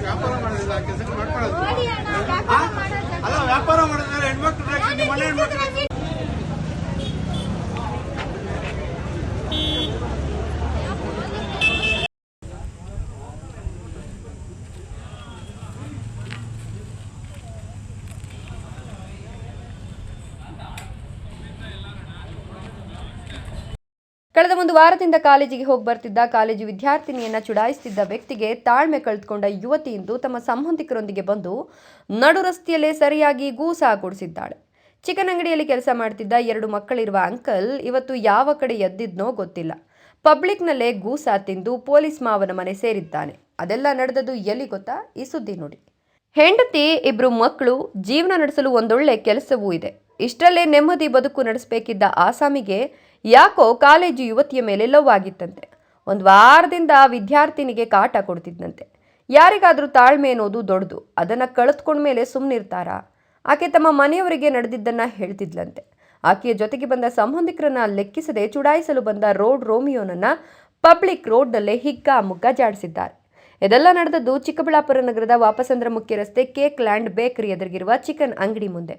ವ್ಯಾಪಾರ ಮಾಡೋದಿಲ್ಲ, ಕೆಲಸ ಮಾಡ್ಕೊಳ್ಳೋದು ಅಲ್ಲ. ವ್ಯಾಪಾರ ಮಾಡಿದ್ರೆ ಹೆಣ್ಮಕ್ಳು ಮನೆ ಹೆಣ್ಮಕ್ಳು ಕಳೆದ ಒಂದು ವಾರದಿಂದ ಕಾಲೇಜಿಗೆ ಹೋಗಿ ಬರ್ತಿದ್ದ ಕಾಲೇಜು ವಿದ್ಯಾರ್ಥಿನಿಯನ್ನ ಚುಡಾಯಿಸುತ್ತಿದ್ದ ವ್ಯಕ್ತಿಗೆ ತಾಳ್ಮೆ ಕಳೆದುಕೊಂಡ ಯುವತಿ ಇಂದು ತಮ್ಮ ಸಂಬಂಧಿಕರೊಂದಿಗೆ ಬಂದು ನಡು ರಸ್ತೆಯಲ್ಲೇ ಸರಿಯಾಗಿ ಗೂಸಾ ಕೊಡಿಸಿದ್ದಾಳೆ. ಚಿಕನ್ ಅಂಗಡಿಯಲ್ಲಿ ಕೆಲಸ ಮಾಡ್ತಿದ್ದ 2 ಮಕ್ಕಳಿರುವ ಅಂಕಲ್ ಇವತ್ತು ಯಾವ ಕಡೆ ಎದ್ದಿದ್ನೋ ಗೊತ್ತಿಲ್ಲ. ಪಬ್ಲಿಕ್ನಲ್ಲೇ ಗೂಸಾ ತಿಂದು ಪೊಲೀಸ್ ಮಾವನ ಮನೆ ಸೇರಿದ್ದಾನೆ. ಅದೆಲ್ಲ ನಡೆದದ್ದು ಎಲ್ಲಿ ಗೊತ್ತಾ? ಈ ಸುದ್ದಿ ನೋಡಿ. ಹೆಂಡತಿ, 2 ಮಕ್ಕಳು, ಜೀವನ ನಡೆಸಲು ಒಂದೊಳ್ಳೆ ಕೆಲಸವೂ ಇದೆ. ಇಷ್ಟರಲ್ಲೇ ನೆಮ್ಮದಿ ಬದುಕು ನಡೆಸಬೇಕಿದ್ದ ಆಸಾಮಿಗೆ ಯಾಕೋ ಕಾಲೇಜು ಯುವತಿಯ ಮೇಲೆ ಲವ್ ಆಗಿತ್ತಂತೆ. ಒಂದು ವಾರದಿಂದ ವಿದ್ಯಾರ್ಥಿನಿಗೆ ಕಾಟ ಕೊಡ್ತಿದ್ದಂತೆ. ಯಾರಿಗಾದ್ರೂ ತಾಳ್ಮೆ ಅನ್ನೋದು ದೊಡ್ಡದು. ಅದನ್ನು ಕಳೆದುಕೊಂಡ್ಮೇಲೆ ಸುಮ್ಮನಿರ್ತಾರಾ? ಆಕೆ ತಮ್ಮ ಮನೆಯವರಿಗೆ ನಡೆದಿದ್ದನ್ನು ಹೇಳ್ತಿದ್ಲಂತೆ. ಆಕೆಯ ಜೊತೆಗೆ ಬಂದ ಸಂಬಂಧಿಕರನ್ನ ಲೆಕ್ಕಿಸದೆ ಚುಡಾಯಿಸಲು ಬಂದ ರೋಡ್ ರೋಮಿಯೋನನ್ನ ಪಬ್ಲಿಕ್ ರೋಡ್ನಲ್ಲೇ ಹಿಗ್ಗಾಮುಗ್ಗ ಜಾಡಿಸಿದ್ದಾರೆ. ಇದೆಲ್ಲ ನಡೆದದ್ದು ಚಿಕ್ಕಬಳ್ಳಾಪುರ ನಗರದ ವಾಪಸಂದ್ರ ಮುಖ್ಯ ರಸ್ತೆ ಕೇಕ್ ಲ್ಯಾಂಡ್ ಬೇಕರಿ ಎದುರಿಗಿರುವ ಚಿಕನ್ ಅಂಗಡಿ ಮುಂದೆ.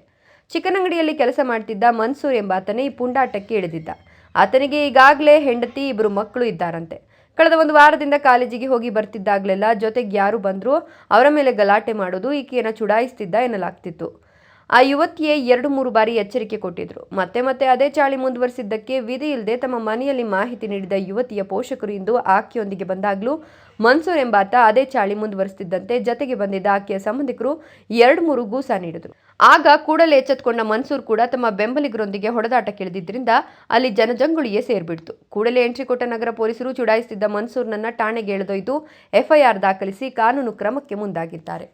ಚಿಕನ್ ಅಂಗಡಿಯಲ್ಲಿ ಕೆಲಸ ಮಾಡ್ತಿದ್ದ ಮನ್ಸೂರ್ ಎಂಬಾತನೇ ಈ ಪುಂಡಾಟಕ್ಕೆ ಇಳಿದಿದ್ದ. ಆತನಿಗೆ ಈಗಾಗಲೇ ಹೆಂಡತಿ, 2 ಮಕ್ಕಳು ಇದ್ದಾರಂತೆ. ಕಳೆದ ಒಂದು ವಾರದಿಂದ ಕಾಲೇಜಿಗೆ ಹೋಗಿ ಬರ್ತಿದ್ದಾಗಲೆಲ್ಲ ಜೊತೆಗೆ ಯಾರು ಬಂದರೂ ಅವರ ಮೇಲೆ ಗಲಾಟೆ ಮಾಡೋದು, ಈಕೆಯನ್ನು ಚುಡಾಯಿಸ್ತಿದ್ದ ಎನ್ನಲಾಗ್ತಿತ್ತು. ಆ ಯುವತಿಯೇ 2-3 ಬಾರಿ ಎಚ್ಚರಿಕೆ ಕೊಟ್ಟಿದ್ರು. ಮತ್ತೆ ಅದೇ ಚಾಳಿ ಮುಂದುವರಿಸಿದ್ದಕ್ಕೆ ವಿಧಿ ಇಲ್ಲದೆ ತಮ್ಮ ಮನೆಯಲ್ಲಿ ಮಾಹಿತಿ ನೀಡಿದ ಯುವತಿಯ ಪೋಷಕರು ಇಂದು ಆಕೆಯೊಂದಿಗೆ ಬಂದಾಗಲೂ ಮನ್ಸೂರ್ ಎಂಬಾತ ಅದೇ ಚಾಳಿ ಮುಂದುವರಿಸುತ್ತಿದ್ದಂತೆ ಜೊತೆಗೆ ಬಂದಿದ್ದ ಆಕೆಯ ಸಂಬಂಧಿಕರು 2-3 ಗೂಸಾ ನೀಡಿದ್ರು. ಆಗ ಕೂಡಲೇ ಎಚ್ಚೆತ್ತುಕೊಂಡ ಮನ್ಸೂರ್ ಕೂಡ ತಮ್ಮ ಬೆಂಬಲಿಗರೊಂದಿಗೆ ಹೊಡೆದಾಟಕ್ಕಿಳಿದಿದ್ದರಿಂದ ಅಲ್ಲಿ ಜನಜಂಗುಳಿಯೇ ಸೇರ್ಬಿಡ್ತು. ಕೂಡಲೇ ಎಂಟ್ರಿ ಕೊಟ್ಟ ನಗರ ಪೊಲೀಸರು ಚುಡಾಯಿಸುತ್ತಿದ್ದ ಮನ್ಸೂರ್ನನ್ನ ಠಾಣೆಗೆ ಎಳೆದೊಯ್ದು FIR ದಾಖಲಿಸಿ ಕಾನೂನು ಕ್ರಮಕ್ಕೆ ಮುಂದಾಗಿದ್ದಾರೆ.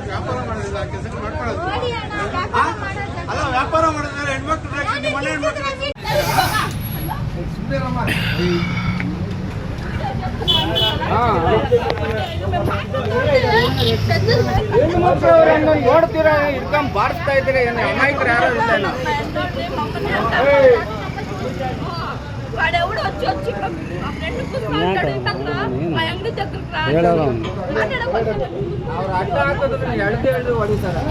ವ್ಯಾಪಾರ ಮಾಡೋದಿಲ್ಲ, ಕೆಲಸ ಮಾಡ್ಕೊಳ್ಳೋದು ಅಲ್ಲ. ವ್ಯಾಪಾರ ಮಾಡಿದ್ರೆ ಹೆಣ್ಮಕ್ಳು ಮನೆ ಹೆಣ್ಮಕ್ಳು ನೋಡ್ತೀರಾ, ಇಟ್ಕೊಂಡ್ ಬಾರಿಸ್ತಾ ಇದ್ದೀರಾ, ಏನು ಅಮಾಯಕರು ಯಾರು ಇಲ್ಲ. ಅವ್ರು ಅಡ್ಡ ಹಾಕೋದ್ರೆ ಎಳ್ದು ಹೊಡಿತಾರೆ.